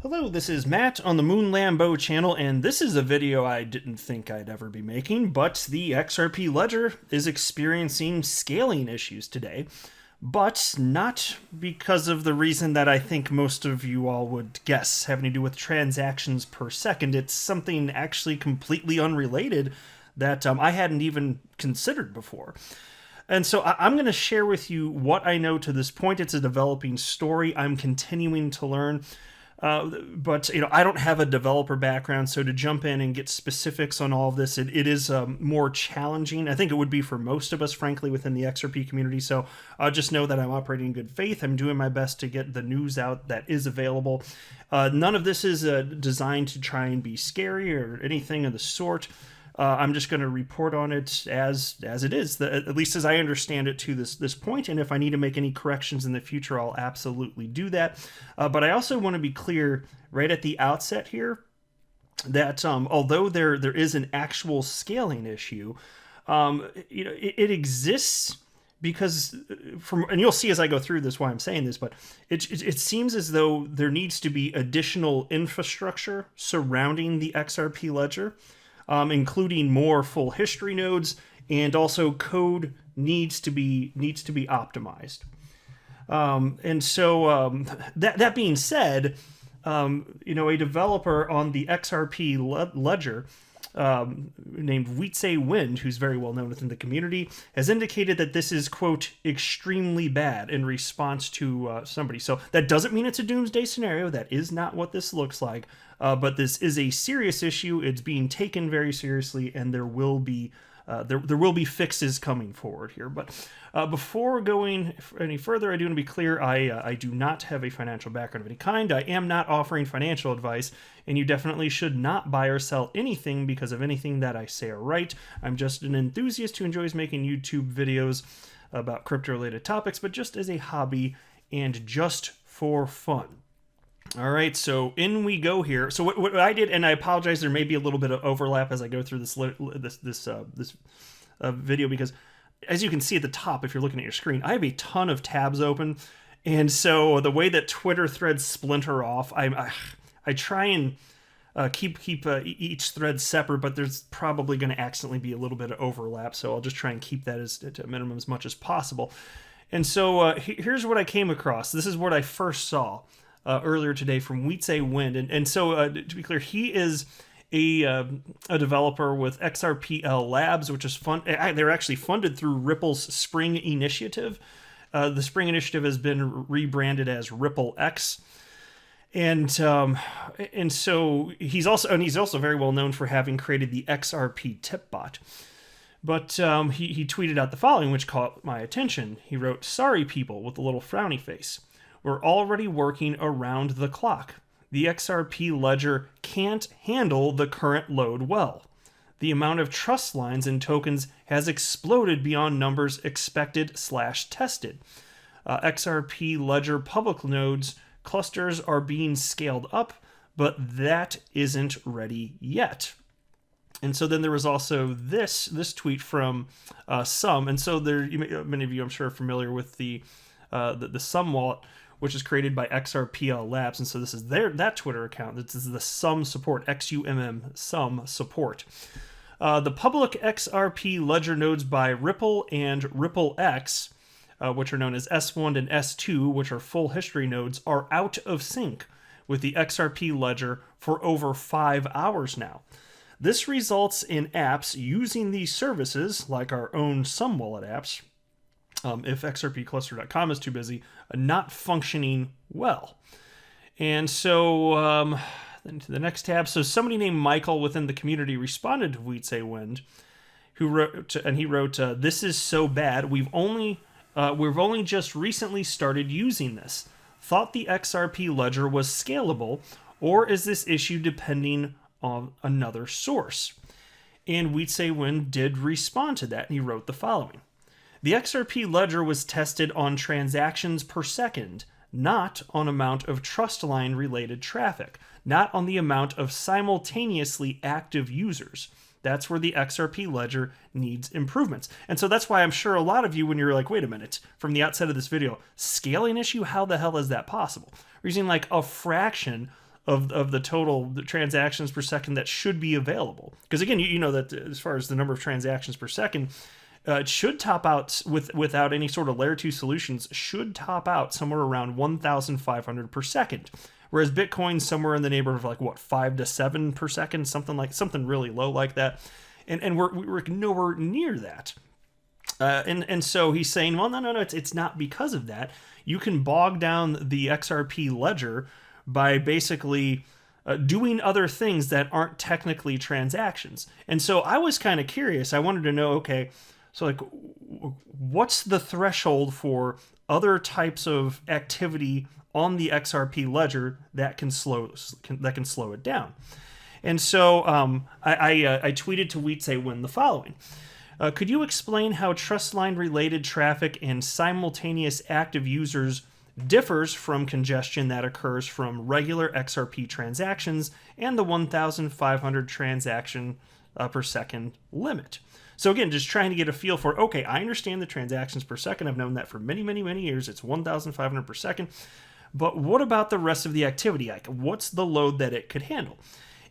Hello, this is Matt on the Moon Lambeau channel, and this is a video I didn't think I'd ever be making, but the XRP ledger is experiencing scaling issues today, but not because of the reason that I think most of you all would guess, having to do with transactions per second. It's something actually completely unrelated that I hadn't even considered before. And so I'm going to share with you what I know to this point. It's a developing story. I'm continuing to learn. But I don't have a developer background, so to jump in and get specifics on all of this, it is more challenging. I think it would be for most of us, frankly, within the XRP community. So just know that I'm operating in good faith. I'm doing my best to get the news out that is available. None of this is designed to try and be scary or anything of the sort. I'm just going to report on it as it is, at least as I understand it to this point. And if I need to make any corrections in the future, I'll absolutely do that. But I also want to be clear right at the outset here that although there is an actual scaling issue, it exists because and you'll see as I go through this why I'm saying this, but it seems as though there needs to be additional infrastructure surrounding the XRP ledger. Including more full history nodes, and also code needs to be optimized. And so that being said, a developer on the XRP ledger named whitetail, who's very well known within the community, has indicated that this is, quote, extremely bad in response to somebody. So that doesn't mean it's a doomsday scenario. That is not what this looks like. But this is a serious issue. It's being taken very seriously, and there will be fixes coming forward here. But before going any further, I do want to be clear, I do not have a financial background of any kind. I am not offering financial advice, and you definitely should not buy or sell anything because of anything that I say or write. I'm just an enthusiast who enjoys making YouTube videos about crypto-related topics, but just as a hobby and just for fun. All right, so in we go here. So what I did, and I apologize, there may be a little bit of overlap as I go through this video, because as you can see at the top, if you're looking at your screen, I have a ton of tabs open, and so the way that Twitter threads splinter off, I try and keep each thread separate, but there's probably going to accidentally be a little bit of overlap, so I'll just try and keep that to a minimum as much as possible. And so here's what I came across. This is what I first saw earlier today from whitetail. And so to be clear, he is a developer with XRPL Labs, which is fun. They're actually funded through Ripple's Spring Initiative. The Spring Initiative has been rebranded as Ripple X. And so he's also very well known for having created the XRP tip bot. But he tweeted out the following, which caught my attention. He wrote, "Sorry people," with a little frowny face. "We're already working around the clock. The XRP ledger can't handle the current load well. The amount of trust lines and tokens has exploded beyond numbers expected/tested. XRP ledger public nodes clusters are being scaled up, but that isn't ready yet." And so then there was also this tweet from Sum. And so many of you, I'm sure, are familiar with the Sum wallet, which is created by XRPL Labs. And so this is that Twitter account. This is the Sum support, XUMM, Sum support. The public XRP ledger nodes by Ripple and Ripple X, which are known as S1 and S2, which are full history nodes, are out of sync with the XRP ledger for over 5 hours now. This results in apps using these services, like our own Sum wallet apps, if xrpcluster.com is too busy, not functioning well. And so then to the next tab. So somebody named Michael within the community responded to whitetail, who wrote, "This is so bad. We've only just recently started using this. Thought the XRP ledger was scalable, or is this issue depending on another source?" And whitetail did respond to that, and he wrote the following. "The XRP ledger was tested on transactions per second, not on amount of trust line related traffic, not on the amount of simultaneously active users. That's where the XRP ledger needs improvements." And so that's why I'm sure a lot of you, when you're like, wait a minute, from the outset of this video, scaling issue, how the hell is that possible? We're using like a fraction of the total transactions per second that should be available. Because again, you know that as far as the number of transactions per second, it should top out without any sort of layer 2 solutions, should top out somewhere around 1,500 per second. Whereas Bitcoin's somewhere in the neighborhood of like what, 5 to 7 per second, something really low like that. And we're nowhere near that. And so he's saying, well, no, it's not because of that. You can bog down the XRP ledger by basically doing other things that aren't technically transactions. And so I was kind of curious. I wanted to know, okay, so like, what's the threshold for other types of activity on the XRP ledger that can slow it down? And so I tweeted to whitetail the following. Could you explain how trustline related traffic and simultaneous active users differs from congestion that occurs from regular XRP transactions and the 1,500 transaction per second limit? So again, just trying to get a feel for, okay, I understand the transactions per second. I've known that for many, many, many years. It's 1,500 per second. But what about the rest of the activity? Like, what's the load that it could handle?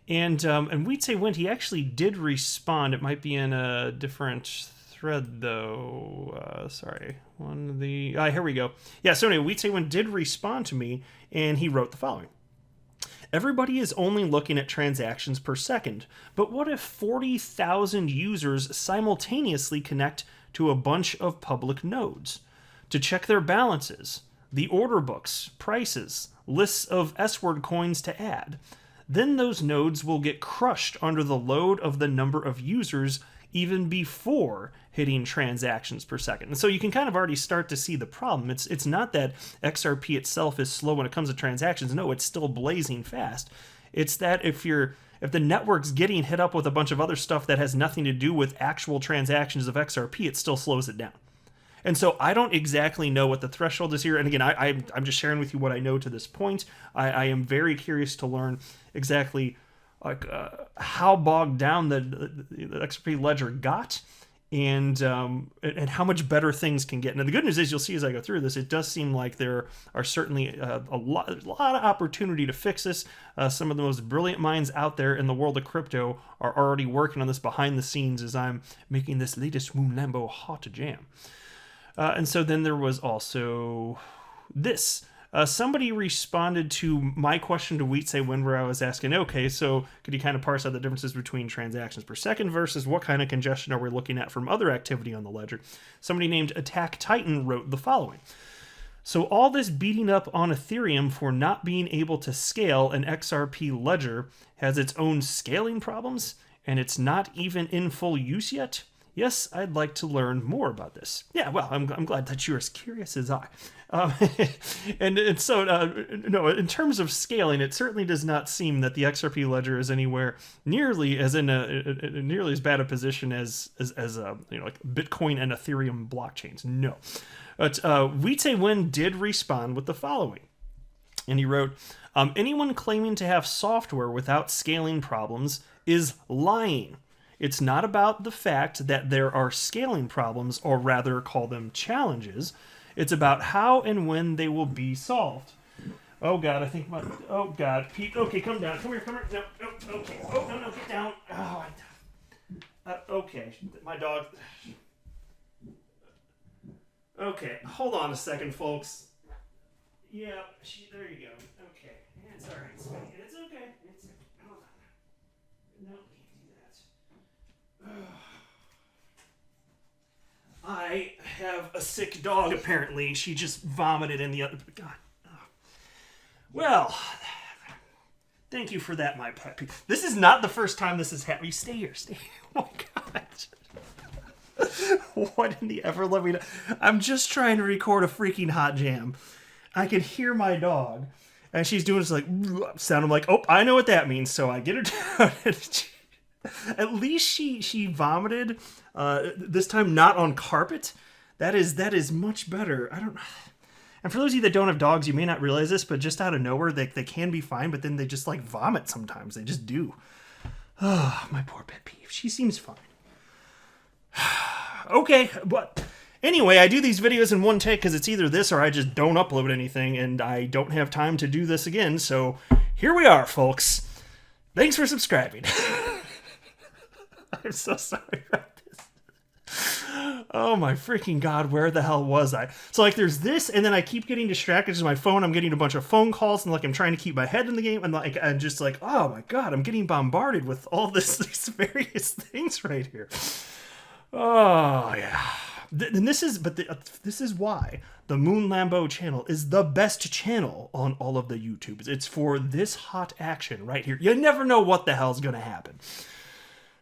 And we'd say when he actually did respond, it might be in a different thread though. Sorry, here we go. Yeah. So anyway, we'd say when did respond to me, and he wrote the following. Everybody is only looking at transactions per second, but what if 40,000 users simultaneously connect to a bunch of public nodes to check their balances, the order books, prices, lists of S-word coins to add? Then those nodes will get crushed under the load of the number of users even before hitting transactions per second. And so you can kind of already start to see the problem. It's not that XRP itself is slow when it comes to transactions. No, it's still blazing fast. It's that if the network's getting hit up with a bunch of other stuff that has nothing to do with actual transactions of XRP, it still slows it down. And so I don't exactly know what the threshold is here. And again, I'm just sharing with you what I know to this point. I am very curious to learn exactly how bogged down the XRP ledger got, and how much better things can get. And the good news is, you'll see as I go through this, it does seem like there are certainly a lot of opportunity to fix this. Some of the most brilliant minds out there in the world of crypto are already working on this behind the scenes as I'm making this latest Moon Lambo hot to jam. And so then there was also this. Somebody responded to my question to whitetail where I was asking, okay, so could you kind of parse out the differences between transactions per second versus what kind of congestion are we looking at from other activity on the ledger? Somebody named Attack Titan wrote the following. So all this beating up on Ethereum for not being able to scale an XRP ledger has its own scaling problems, and it's not even in full use yet? Yes, I'd like to learn more about this. Yeah, well, I'm glad that you're as curious as I. And so, no, in terms of scaling, it certainly does not seem that the XRP ledger is anywhere nearly as nearly as bad a position as like Bitcoin and Ethereum blockchains. No, but Wite did respond with the following, and he wrote, "Anyone claiming to have software without scaling problems is lying. It's not about the fact that there are scaling problems, or rather call them challenges. It's about how and when they will be solved." Oh God, I think oh God, Pete. Okay, come down. Come here. No, okay. Oh no, get down. Oh, okay, my dog. Okay, hold on a second, folks. Yeah, there you go. Okay, it's all right. It's okay. Hold on. No. I have a sick dog, apparently. She just vomited in the other... God. Well, thank you for that, my puppy. This is not the first time this has happened. You stay here. Oh, my God. What in the ever-loving... I'm just trying to record a freaking hot jam. I can hear my dog, and she's doing this, like, sound. I'm like, oh, I know what that means. So I get her down, and at least she vomited, this time not on carpet. That is much better. I don't... And for those of you that don't have dogs, you may not realize this, but just out of nowhere, they can be fine, but then they just, like, vomit sometimes. They just do. Oh, my poor pet peeve. She seems fine. Okay, but Anyway, I do these videos in one take because it's either this or I just don't upload anything, and I don't have time to do this again. So here we are, folks. Thanks for subscribing. I'm so sorry about this. Oh my freaking God, where the hell was I? So like there's this, and then I keep getting distracted to my phone. I'm getting a bunch of phone calls, and like I'm trying to keep my head in the game, and like I'm just like, oh my God, I'm getting bombarded with all these various things right here. Oh yeah. And this is, this is why the Moon Lambo channel is the best channel on all of the YouTubes. It's for this hot action right here. You never know what the hell's gonna happen.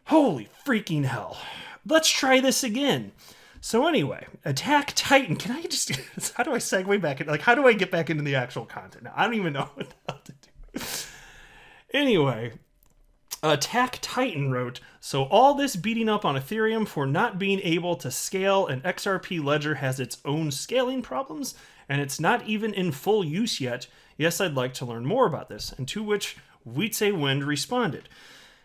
Holy freaking hell. Let's try this again. So anyway, Attack Titan. Can I just, how do I segue back in? Like, how do I get back into the actual content? Now, I don't even know what the hell to do. Anyway, Attack Titan wrote, so all this beating up on Ethereum for not being able to scale an XRP ledger has its own scaling problems, and it's not even in full use yet. Yes, I'd like to learn more about this. And to which whitetail responded,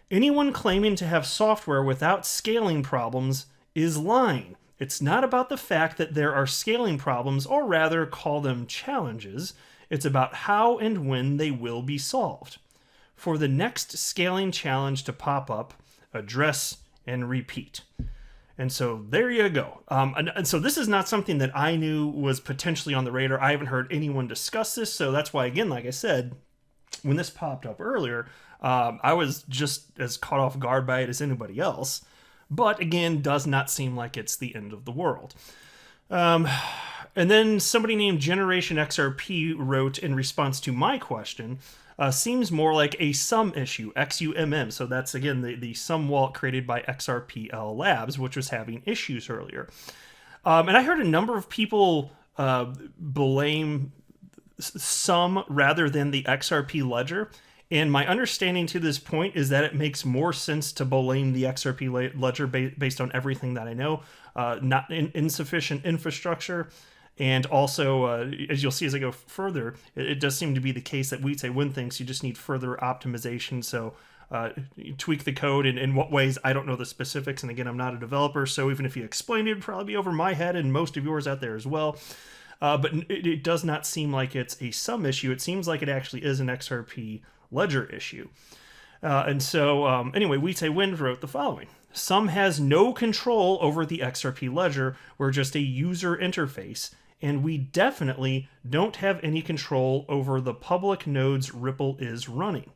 anyone claiming to have software without scaling problems is lying. It's not about the fact that there are scaling problems, or rather call them challenges. It's about how and when they will be solved. For the next scaling challenge to pop up, address and repeat. And so there you go. And so this is not something that I knew was potentially on the radar. I haven't heard anyone discuss this. So that's why, again, like I said, when this popped up earlier, I was just as caught off guard by it as anybody else. But again, does not seem like it's the end of the world. And then somebody named Generation XRP wrote in response to my question, seems more like a sum issue, XUMM. So that's, again, the sum wallet created by XRPL Labs, which was having issues earlier. And I heard a number of people blame sum rather than the XRP ledger. And my understanding to this point is that it makes more sense to blame the XRP ledger based on everything that I know. Not insufficient infrastructure. And also, as you'll see as I go further, it does seem to be the case that whitetail thinks you just need further optimization. So you tweak the code in what ways, I don't know the specifics. And again, I'm not a developer, so even if you explained it, it'd probably be over my head and most of yours out there as well. But it does not seem like it's a sum issue. It seems like it actually is an XRP ledger issue. And so, anyway, whitetail wrote the following. Sum has no control over the XRP ledger. We're just a user interface. And we definitely don't have any control over the public nodes Ripple is running.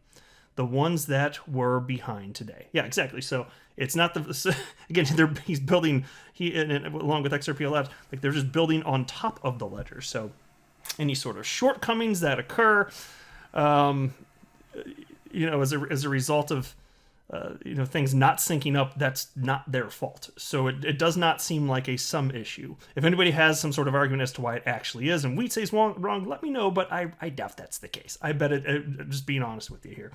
The ones that were behind today. Yeah, exactly. So it's not the, again, he's building, along with XRP Labs, like they're just building on top of the ledger. So any sort of shortcomings that occur, as a result of, things not syncing up, that's not their fault. So it does not seem like a sum issue. If anybody has some sort of argument as to why it actually is, and Wheatsay's wrong, let me know, but I doubt that's the case. I bet just being honest with you here.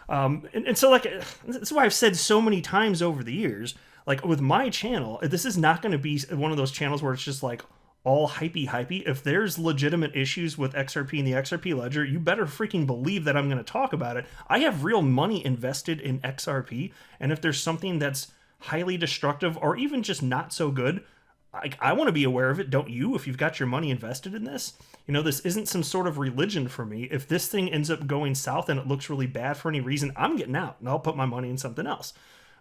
And so, like, that's why I've said so many times over the years, like, with my channel, this is not going to be one of those channels where it's just, like, all hypey. If there's legitimate issues with XRP and the XRP ledger, you better freaking believe that I'm going to talk about it. I have real money invested in XRP, and if there's something that's highly destructive or even just not so good, I want to be aware of it, don't you? If you've got your money invested in this, this isn't some sort of religion for me. If this thing ends up going south and it looks really bad for any reason, I'm getting out and I'll put my money in something else.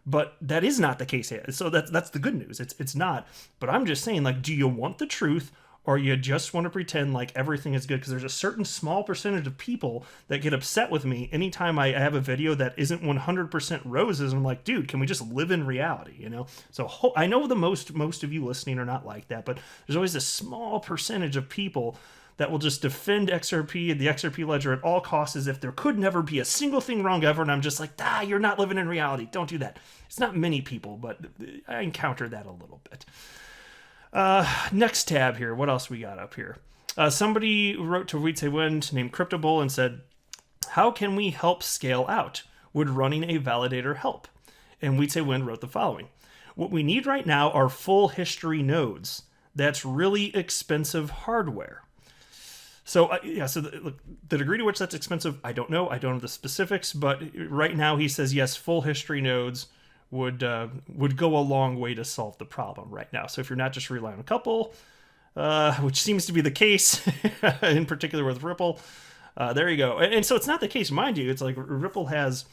But that is not the case here. So that's the good news. It's not. But I'm just saying, like, do you want the truth, or you just want to pretend like everything is good? Because there's a certain small percentage of people that get upset with me anytime I have a video that isn't 100% roses. And I'm like, dude, can we just live in reality? So I know most of you listening are not like that, but there's always a small percentage of people that will just defend XRP and the XRP ledger at all costs as if there could never be a single thing wrong ever. And I'm just like, you're not living in reality. Don't do that. It's not many people, but I encounter that a little bit. Next tab here. What else we got up here? Somebody wrote to Wind named CryptoBull and said, how can we help scale out? Would running a validator help? And Wind wrote the following. What we need right now are full history nodes. That's really expensive hardware. So, the degree to which that's expensive, I don't know. I don't know the specifics, but right now he says, yes, full history nodes would go a long way to solve the problem right now. So if you're not just relying on a couple, which seems to be the case in particular with Ripple, there you go. And so it's not the case, mind you. It's like Ripple has,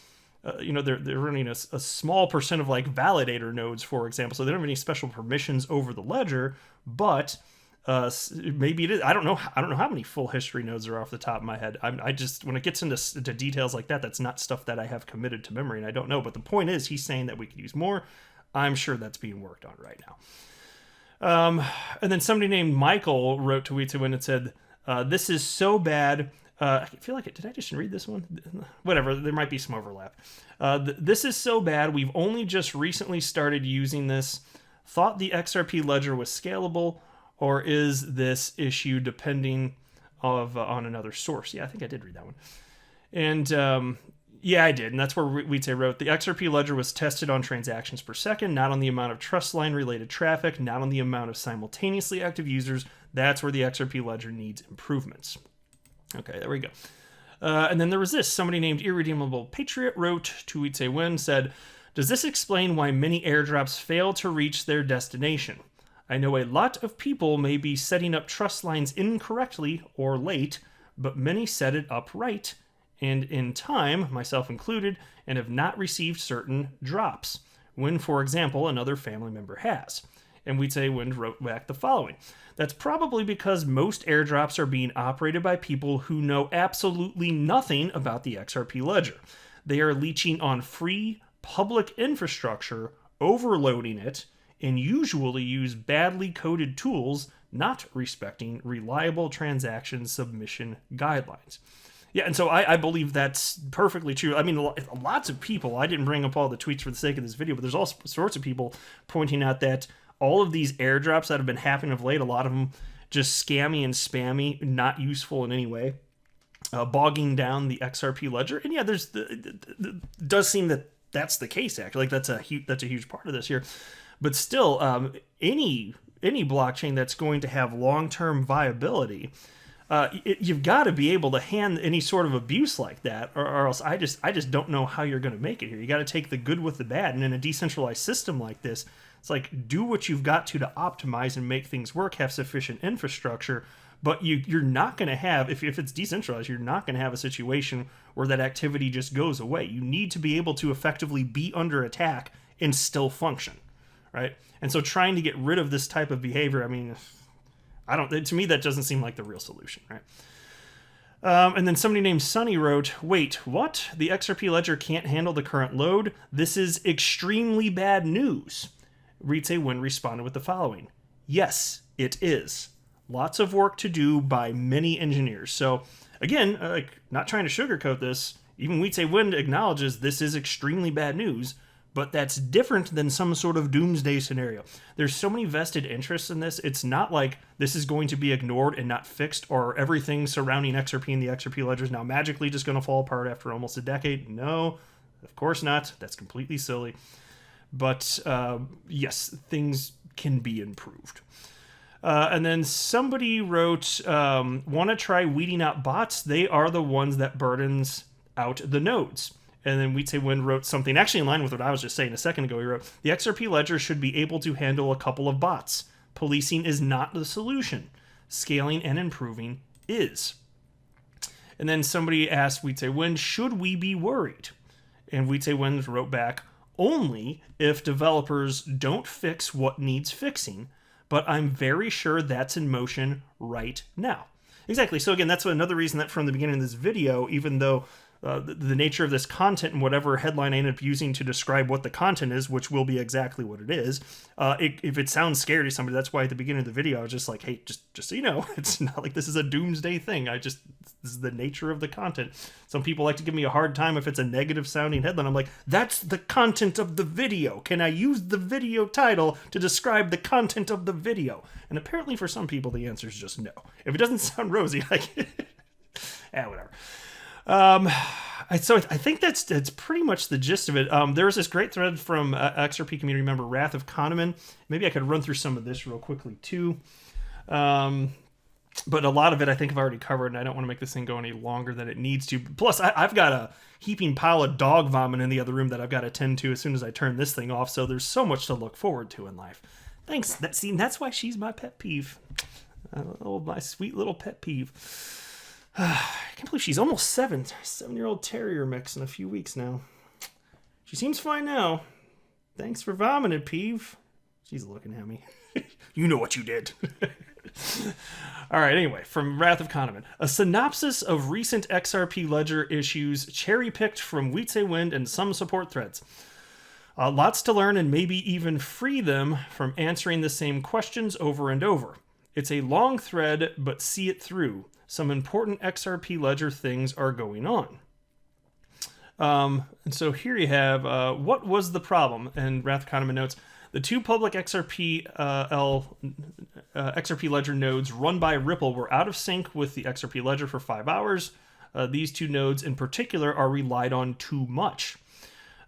they're running a small percent of like validator nodes, for example. So they don't have any special permissions over the ledger, but maybe it is. I don't know how many full history nodes are off the top of my head. I just, when it gets into details like that, that's not stuff that I have committed to memory, and I don't know. But the point is, he's saying that we could use more. I'm sure that's being worked on right now. And then somebody named Michael wrote to Weetawin and said, "This is so bad." I feel like it. Did I just read this one? Whatever. There might be some overlap. This is so bad. We've only just recently started using this. Thought the XRP ledger was scalable. Or is this issue depending on another source? Yeah, I think I did read that one. And yeah, I did. And that's where Weetay wrote, the XRP ledger was tested on transactions per second, not on the amount of trust line related traffic, not on the amount of simultaneously active users. That's where the XRP ledger needs improvements. Okay, there we go. And then there was this. Somebody named Irredeemable Patriot wrote to Weetay Win, said, does this explain why many airdrops fail to reach their destination? I know a lot of people may be setting up trust lines incorrectly or late, but many set it up right and in time, myself included, and have not received certain drops, when, for example, another family member has. And Weetay Wind wrote back the following. That's probably because most airdrops are being operated by people who know absolutely nothing about the XRP ledger. They are leeching on free public infrastructure, overloading it, and usually use badly coded tools, not respecting reliable transaction submission guidelines. Yeah, and so I believe that's perfectly true. I mean, lots of people, I didn't bring up all the tweets for the sake of this video, but there's all sorts of people pointing out that all of these airdrops that have been happening of late, a lot of them just scammy and spammy, not useful in any way, bogging down the XRP ledger. And yeah, does seem that that's the case, actually. Like that's a huge part of this here. But still, any blockchain that's going to have long-term viability, you've got to be able to hand any sort of abuse like that, or else I just don't know how you're going to make it here. You got to take the good with the bad, and in a decentralized system like this, it's like do what you've got to optimize and make things work, have sufficient infrastructure, but you're not going to have, if it's decentralized, you're not going to have a situation where that activity just goes away. You need to be able to effectively be under attack and still function. Right? And so trying to get rid of this type of behavior, I mean, to me, that doesn't seem like the real solution, right? And then somebody named Sunny wrote, wait, what? The XRP ledger can't handle the current load? This is extremely bad news. Weetay Win responded with the following. Yes, it is. Lots of work to do by many engineers. So again, not trying to sugarcoat this, even Weetay Win acknowledges this is extremely bad news, but that's different than some sort of doomsday scenario. There's so many vested interests in this. It's not like this is going to be ignored and not fixed, or everything surrounding XRP and the XRP ledger is now magically just going to fall apart after almost a decade. No, of course not. That's completely silly. But yes, things can be improved. And then somebody wrote, want to try weeding out bots? They are the ones that burdens out the nodes. And then Weetay Wind wrote something actually in line with what I was just saying a second ago. He wrote, the XRP ledger should be able to handle a couple of bots. Policing is not the solution. Scaling and improving is. And then somebody asked Weetay Wind, should we be worried? And Weetay Wind wrote back, only if developers don't fix what needs fixing, but I'm very sure that's in motion right now. Exactly. So again, that's another reason that from the beginning of this video, even though the nature of this content and whatever headline I end up using to describe what the content is, which will be exactly what it is, if it sounds scary to somebody, that's why at the beginning of the video I was just like, hey, just so you know, it's not like this is a doomsday thing. This is the nature of the content. Some people like to give me a hard time if it's a negative sounding headline. I'm like, that's the content of the video. Can I use the video title to describe the content of the video? And apparently for some people the answer is just no. If it doesn't sound rosy, whatever. So I think that's pretty much the gist of it. There was this great thread from XRP community member Wrath of Kahneman. Maybe I could run through some of this real quickly too. But a lot of it I think I've already covered, and I don't want to make this thing go any longer than it needs to. Plus, I've got a heaping pile of dog vomit in the other room that I've got to tend to as soon as I turn this thing off, so there's so much to look forward to in life. Thanks. That's why she's my pet peeve. Oh, my sweet little pet peeve. I can't believe she's almost 7. 7-year-old terrier mix in a few weeks now. She seems fine now. Thanks for vomiting, Peeve. She's looking at me. You know what you did. All right, anyway, from Wrath of Kahneman. A synopsis of recent XRP ledger issues cherry-picked from whitetail and some support threads. Lots to learn and maybe even free them from answering the same questions over and over. It's a long thread, but see it through. Some important XRP ledger things are going on. And so here you have, what was the problem? And Wrath of Kahneman notes, the 2 public XRP ledger nodes run by Ripple were out of sync with the XRP ledger for 5 hours. These 2 nodes in particular are relied on too much.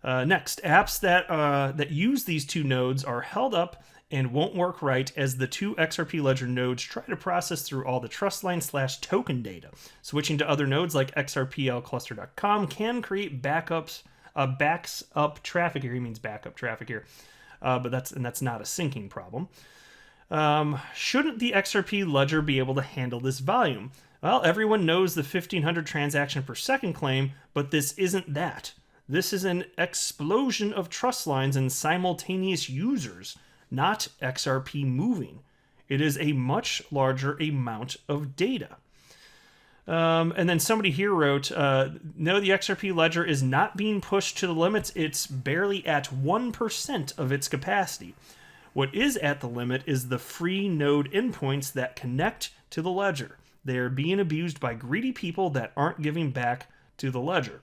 Next, apps that use these 2 nodes are held up and won't work right as the 2 XRP ledger nodes try to process through all the trustline/token data. Switching to other nodes like xrplcluster.com can create backs up traffic here. He means backup traffic here. But that's not a syncing problem. Shouldn't the XRP ledger be able to handle this volume? Well, everyone knows the 1,500 transaction per second claim, but this isn't that. This is an explosion of trust lines and simultaneous users, not XRP moving. It is a much larger amount of data. And then somebody here wrote, no, the XRP ledger is not being pushed to the limits. It's barely at 1% of its capacity. What is at the limit is the free node endpoints that connect to the ledger. They are being abused by greedy people that aren't giving back to the ledger.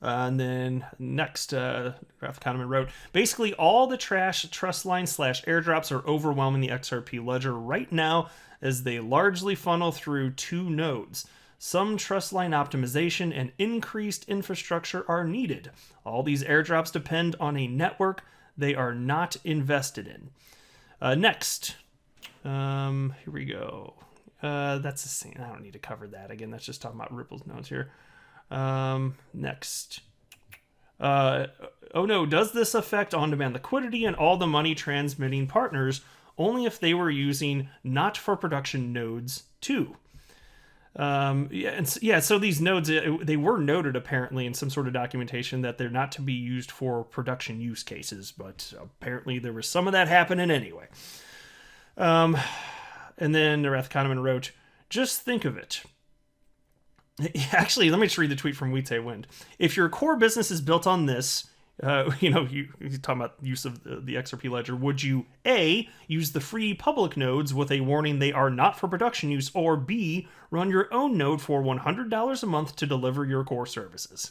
And then next, Ralph Kahneman wrote, basically all the trash trust lines / airdrops are overwhelming the XRP ledger right now as they largely funnel through 2 nodes. Some trust line optimization and increased infrastructure are needed. All these airdrops depend on a network they are not invested in. Next, here we go. That's the same. I don't need to cover that again. That's just talking about Ripple's nodes here. Next. Oh no, does this affect on-demand liquidity and all the money transmitting partners only if they were using not for production nodes too? So these nodes, they were noted apparently in some sort of documentation that they're not to be used for production use cases, but apparently there was some of that happening anyway. And then Wrath Kahneman wrote, just think of it. Actually, let me just read the tweet from Witte Wind. If your core business is built on this, you're talking about use of the XRP ledger, would you A, use the free public nodes with a warning they are not for production use, or B, run your own node for $100 a month to deliver your core services?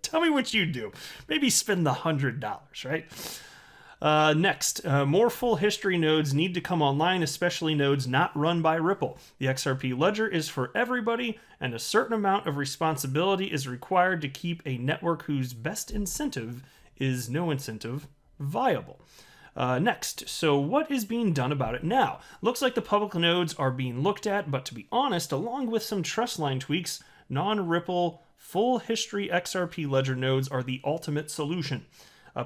Tell me what you do. Maybe spend the $100, right? Next, more full history nodes need to come online, especially nodes not run by Ripple. The XRP ledger is for everybody, and a certain amount of responsibility is required to keep a network whose best incentive is no incentive viable. Next, so what is being done about it now? Looks like the public nodes are being looked at, but to be honest, along with some trust line tweaks, non-Ripple full history XRP ledger nodes are the ultimate solution.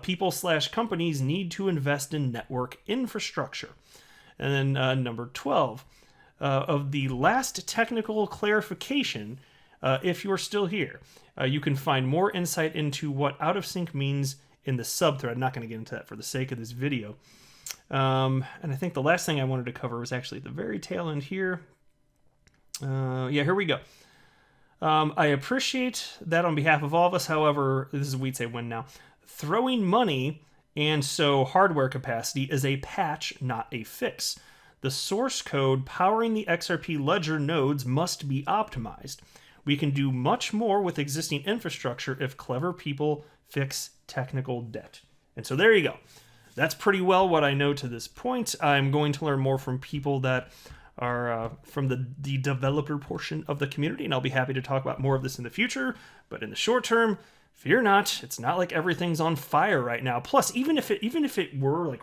People / companies need to invest in network infrastructure. And then number 12, of the last technical clarification, if you're still here, you can find more insight into what out of sync means in the subthread. I'm not going to get into that for the sake of this video. And I think the last thing I wanted to cover was actually at the very tail end here. Here we go. I appreciate that on behalf of all of us. However, this is Witte Wind now. Throwing money and so hardware capacity is a patch, not a fix. The source code powering the XRP ledger nodes must be optimized. We can do much more with existing infrastructure if clever people fix technical debt. And so there you go. That's pretty well what I know to this point. I'm going to learn more from people that are from the developer portion of the community, and I'll be happy to talk about more of this in the future. But in the short term, fear not, it's not like everything's on fire right now. Plus, even if it were like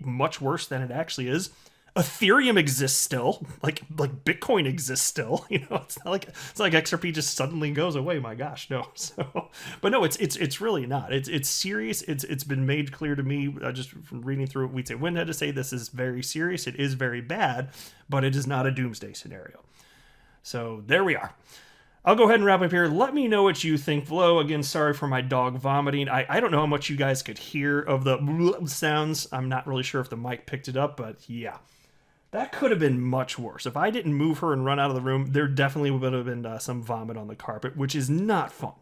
much worse than it actually is, Ethereum exists still, like Bitcoin exists still. It's not like XRP just suddenly goes away. My gosh, no. So, but no, it's really not. It's serious. It's been made clear to me just from reading through it. We'd say Wind had to say this is very serious. It is very bad, but it is not a doomsday scenario. So there we are. I'll go ahead and wrap up here. Let me know what you think below. Again, sorry for my dog vomiting. I don't know how much you guys could hear of the sounds. I'm not really sure if the mic picked it up, but yeah. That could have been much worse. If I didn't move her and run out of the room, there definitely would have been some vomit on the carpet, which is not fun.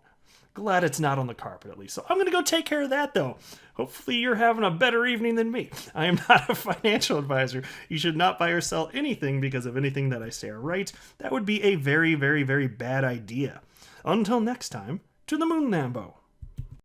Glad it's not on the carpet, at least. So I'm going to go take care of that, though. Hopefully you're having a better evening than me. I am not a financial advisor. You should not buy or sell anything because of anything that I say or write. That would be a very, very, very bad idea. Until next time, to the moon, Lambo.